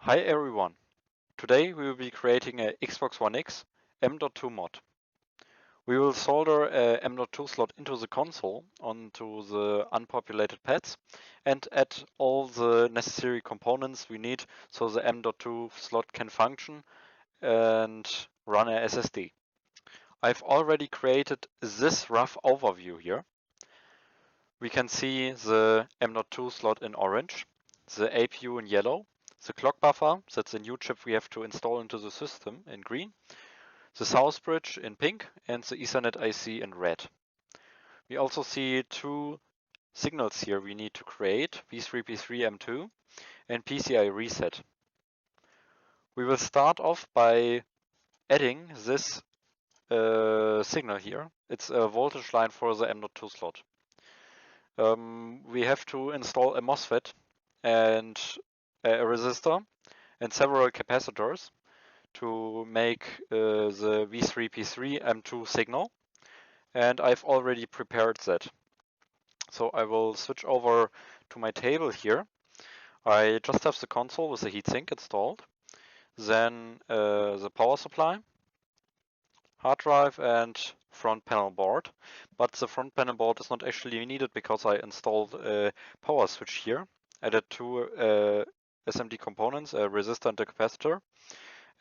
Hi everyone! Today we will be creating a Xbox One X M.2 mod. We will solder a M.2 slot into the console onto the unpopulated pads and add all the necessary components we need so the M.2 slot can function and run a SSD. I've already created this rough overview here. We can see the M.2 slot in orange, the APU in yellow, the clock buffer, that's a new chip we have to install into the system, in green, the south bridge in pink, and the Ethernet IC in red. We also see two signals here we need to create, V3P3M2 and PCI reset. We will start off by adding this signal here. It's a voltage line for the M.2 slot. We have to install a MOSFET and a resistor and several capacitors to make the V3P3 M2 signal, and I've already prepared that. So I will switch over to my table here. I just have the console with the heatsink installed, then the power supply, hard drive, and front panel board. But the front panel board is not actually needed because I installed a power switch here, added two SMD components, a resistor and a capacitor,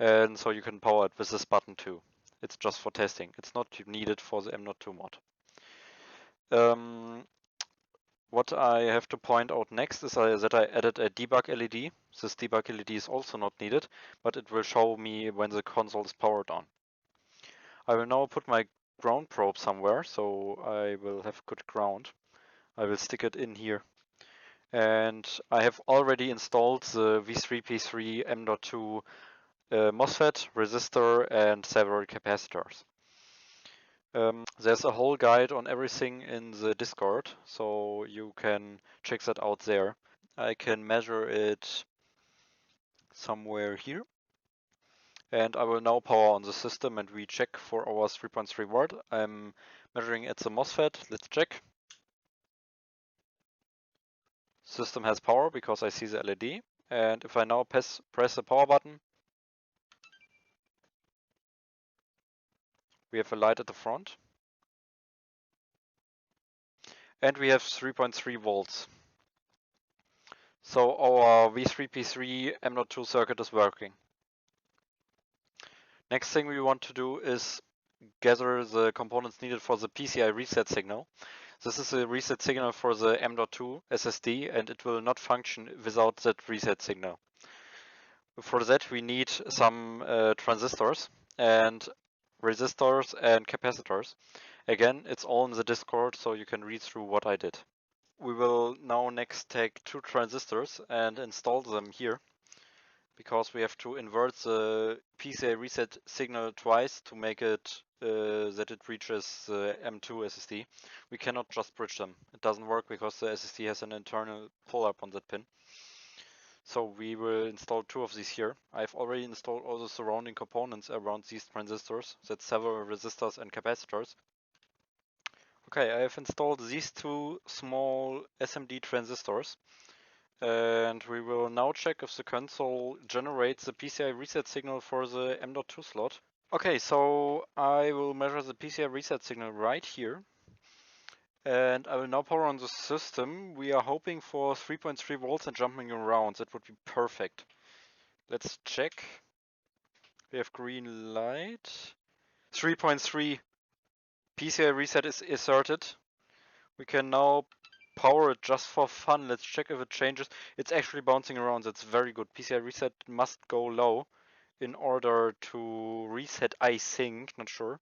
and so you can power it with this button too. It's just for testing. It's not needed for the M.2 mod. What I have to point out next is that I added a debug LED. This debug LED is also not needed, but it will show me when the console is powered on. I will now put my ground probe somewhere, so I will have good ground. I will stick it in here. And I have already installed the V3P3 M.2 MOSFET, resistor, and several capacitors. There's a whole guide on everything in the Discord, so you can check that out there. I can measure it somewhere here. And I will now power on the system and we check for our 3.3 volt. I'm measuring at the MOSFET. Let's check. System has power because I see the LED. And if I now press the power button, we have a light at the front. And we have 3.3 volts. So our V3P3 M.2 circuit is working. Next thing we want to do is gather the components needed for the PCI reset signal. This is a reset signal for the M.2 SSD and it will not function without that reset signal. For that we need some transistors and resistors and capacitors. Again, it's all in the Discord, so you can read through what I did. We will now next take two transistors and install them here, because we have to invert the PCI reset signal twice to make it that it reaches the M2 SSD. We cannot just bridge them. It doesn't work because the SSD has an internal pull-up on that pin. So we will install two of these here. I've already installed all the surrounding components around these transistors. That's several resistors and capacitors. Okay, I have installed these two small SMD transistors. And we will now check if the console generates the PCI reset signal for the M.2 slot. Okay, so I will measure the PCI reset signal right here. And I will now power on the system. We are hoping for 3.3 volts and jumping around. That would be perfect. Let's check. We have green light. 3.3 PCI reset is asserted. We can now power it just for fun. Let's check if it changes. It's actually bouncing around. That's very good. PCI reset must go low in order to reset, I think. Not sure.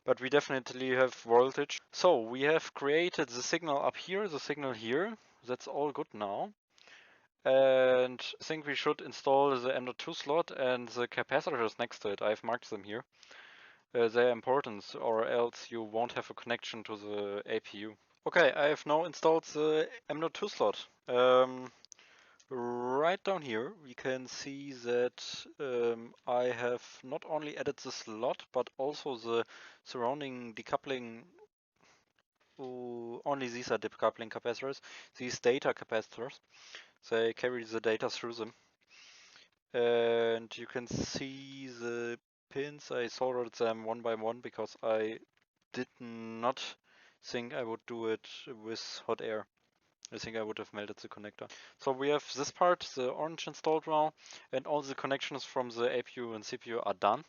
But we definitely have voltage. So we have created the signal up here, the signal here. That's all good now. And I think we should install the M.2 slot and the capacitors next to it. I've marked them here. They're important, or else you won't have a connection to the APU. Okay, I have now installed the M.2 slot. Right down here we can see that I have not only added the slot but also the surrounding decoupling. Only these are decoupling capacitors. These data capacitors, they carry the data through them. and you can see the pins. I soldered them one by one because I did not think I would do it with hot air. I think I would have melted the connector. So we have this part, the orange, installed now, and all the connections from the APU and CPU are done.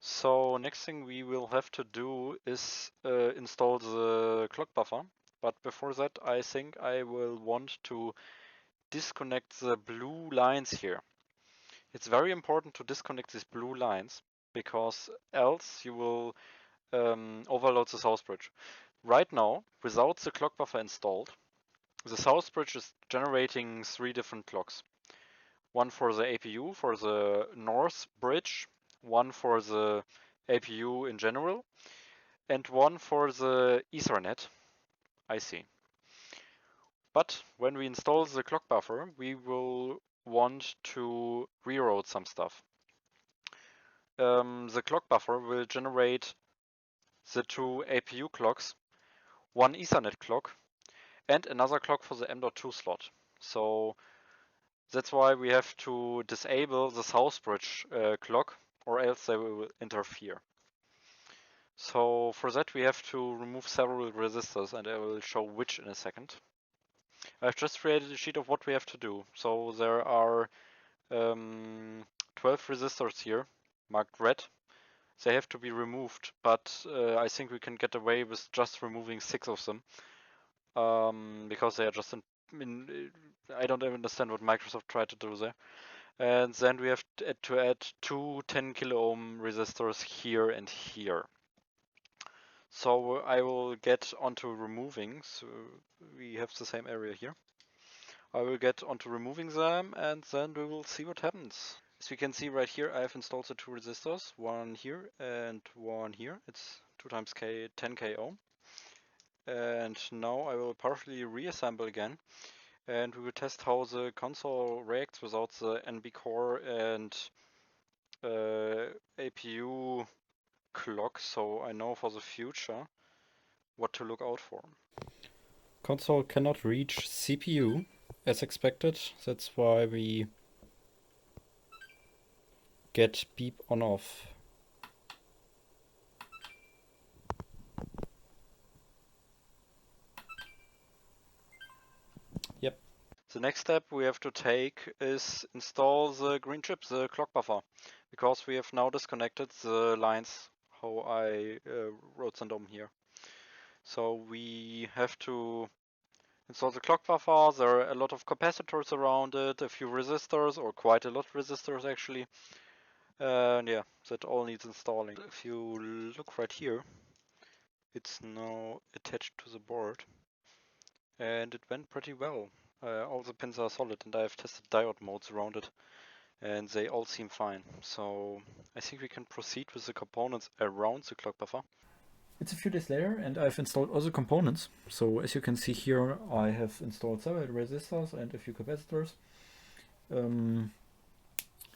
So next thing we will have to do is install the clock buffer. But before that, I think I will want to disconnect the blue lines here. It's very important to disconnect these blue lines, because else you will overload the south bridge. Right now, without the clock buffer installed, the south bridge is generating 3 different clocks. One for the APU, for the north bridge, one for the APU in general, and one for the Ethernet IC. But when we install the clock buffer, we will want to reroute some stuff. The clock buffer will generate the 2 APU clocks, one Ethernet clock, and another clock for the M.2 slot. So that's why we have to disable the south bridge clock, or else they will interfere. So for that we have to remove several resistors, and I will show which in a second. I've just created a sheet of what we have to do. So there are 12 resistors here, marked red. They have to be removed, but I think we can get away with just removing 6 of them. Because they are just I don't even understand what Microsoft tried to do there. And then we have to add 2 10 kilo ohm resistors here and here. So I will get onto removing, so we have the same area here. I will get onto removing them, and then we will see what happens. As we can see right here, I have installed the 2 resistors, one here and one here. It's 2 times 10 k ohm. And now I will partially reassemble again, and we will test how the console reacts without the NB core and APU clock, so I know for the future what to look out for. Console cannot reach CPU as expected, that's why we get beep on off. Yep. The next step we have to take is install the green chip, the clock buffer, because we have now disconnected the lines how I wrote them down here. So we have to install the clock buffer. There are a lot of capacitors around it, a few resistors, or quite a lot of resistors actually. And yeah, that all needs installing. If you look right here, it's now attached to the board, and it went pretty well. All the pins are solid, and I've tested diode modes around it, and they all seem fine. So I think we can proceed with the components around the clock buffer. It's a few days later, and I've installed all the components. So as you can see here, I have installed several resistors and a few capacitors.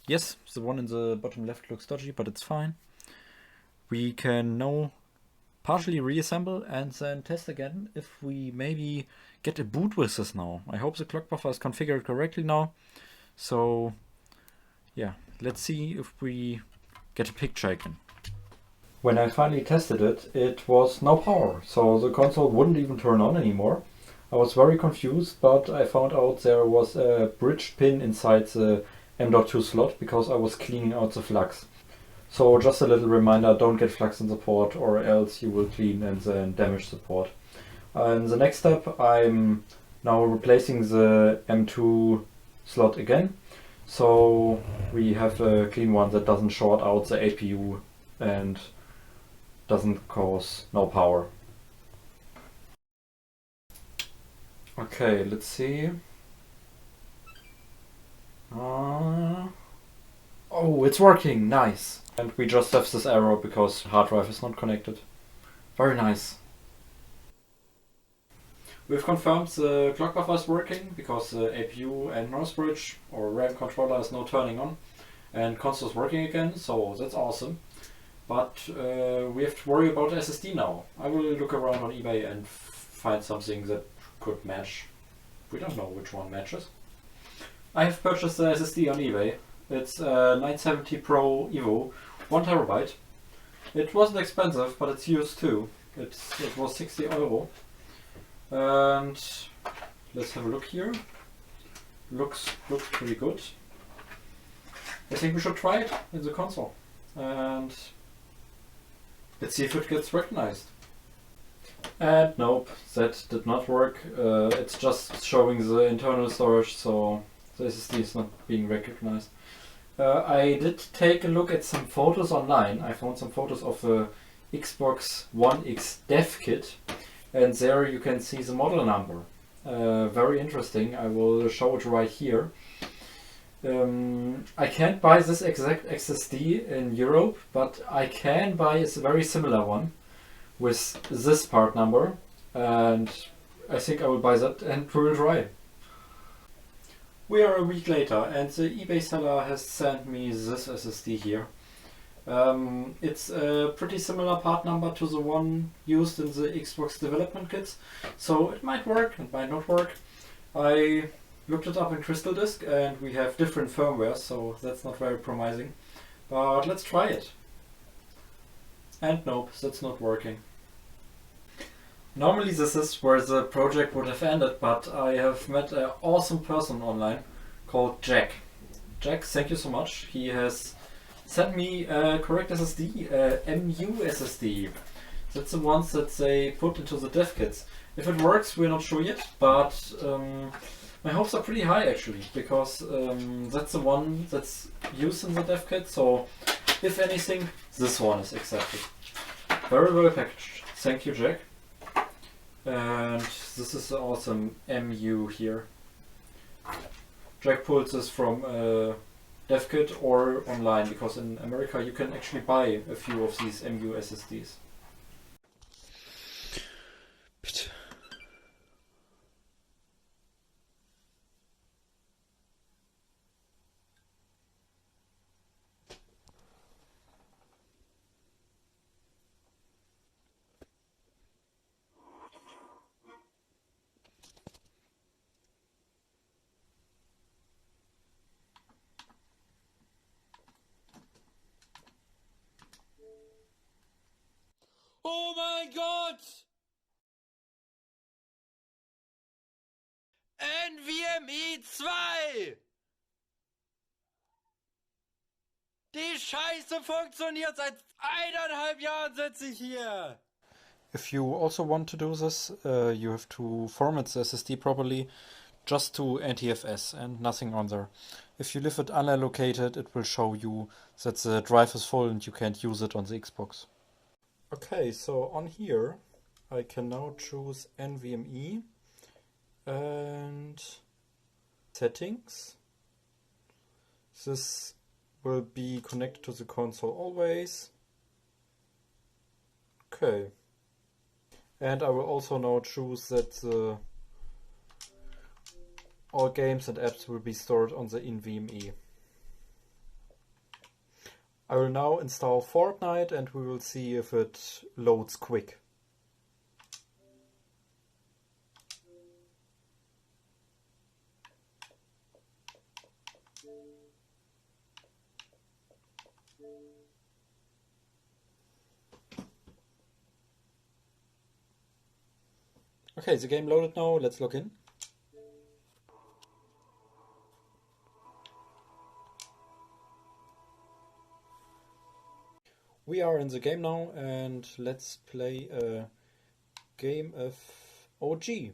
Yes, the one in the bottom left looks dodgy, but it's fine. We can now partially reassemble and then test again if we maybe get a boot with this now. I hope the clock buffer is configured correctly now. So yeah, let's see if we get a picture again. When I finally tested it, it was no power, so the console wouldn't even turn on anymore. I was very confused, but I found out there was a bridge pin inside the M.2 slot because I was cleaning out the flux. So just a little reminder, don't get flux in the port or else you will clean and then damage the port. In the next step, I'm now replacing the M2 slot again. So we have a clean one that doesn't short out the APU and doesn't cause no power. Okay, let's see. Oh, it's working, nice. And we just have this error because hard drive is not connected. Very nice. We've confirmed the clock buffer is working because the APU and North Bridge or RAM controller is now turning on, and console is working again, so that's awesome. But we have to worry about SSD now. I will look around on eBay and find something that could match. We don't know which one matches. I have purchased the SSD on eBay, It's a 970 Pro Evo, 1 TB. It wasn't expensive, but it's used too. It was 60 Euro. And let's have a look here. Looks pretty good. I think we should try it in the console. And let's see if it gets recognized. And nope, that did not work. It's just showing the internal storage, so the SSD is not being recognized. I did take a look at some photos online. I found some photos of the Xbox One X dev kit, and there you can see the model number. Very interesting. I will show it right here. I can't buy this exact SSD in Europe, but I can buy a very similar one with this part number, and I think I will buy that and we will try. We are a week later and the eBay seller has sent me this SSD here. It's a pretty similar part number to the one used in the Xbox development kits, so it might work, it might not work. I looked it up in Crystal Disk and we have different firmware, so that's not very promising. But let's try it. And nope, that's not working. Normally this is where the project would have ended, but I have met an awesome person online called Jack. Jack, thank you so much. He has sent me a correct SSD, MU SSD. That's the ones that they put into the dev kits. If it works, we're not sure yet, but my hopes are pretty high actually, because that's the one that's used in the dev kit, so if anything, this one is accepted. Very well packaged. Thank you, Jack. And this is the awesome MU here. Jack pulled this from dev kit or online, because in America you can actually buy a few of these MU SSDs. Bitte. Oh mein Gott! NVMe 2! Die Scheiße funktioniert seit 1,5 Jahren, sitze ich hier! If you also want to do this, you have to format the SSD properly, just to NTFS and nothing on there. If you leave it unallocated, it will show you that the drive is full and you can't use it on the Xbox. Okay, so on here I can now choose NVMe and settings. This will be connected to the console always. Okay. And I will also now choose that all games and apps will be stored on the NVMe. I will now install Fortnite and we will see if it loads quick. Okay, the game loaded now, let's log in. We are in the game now and let's play a game of OG.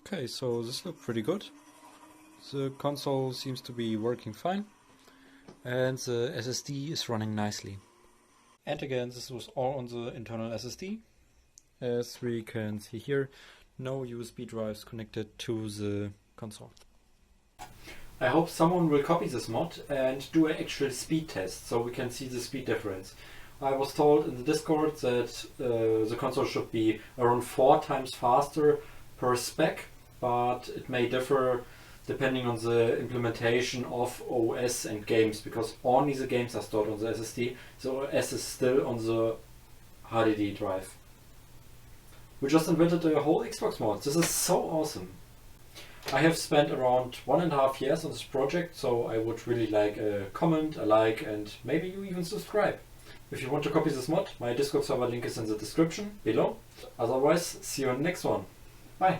Okay, so this looks pretty good. The console seems to be working fine, and the SSD is running nicely. And again, this was all on the internal SSD. As we can see here, no USB drives connected to the console. I hope someone will copy this mod and do an actual speed test so we can see the speed difference. I was told in the Discord that the console should be around 4 times faster per spec, but it may differ depending on the implementation of OS and games, because only the games are stored on the SSD, so OS is still on the HDD drive. We just invented a whole Xbox mod. This is so awesome. I have spent around 1.5 years on this project, so I would really like a comment, a like, and maybe you even subscribe. If you want to copy this mod, my Discord server link is in the description below. Otherwise, see you in the next one. Bye.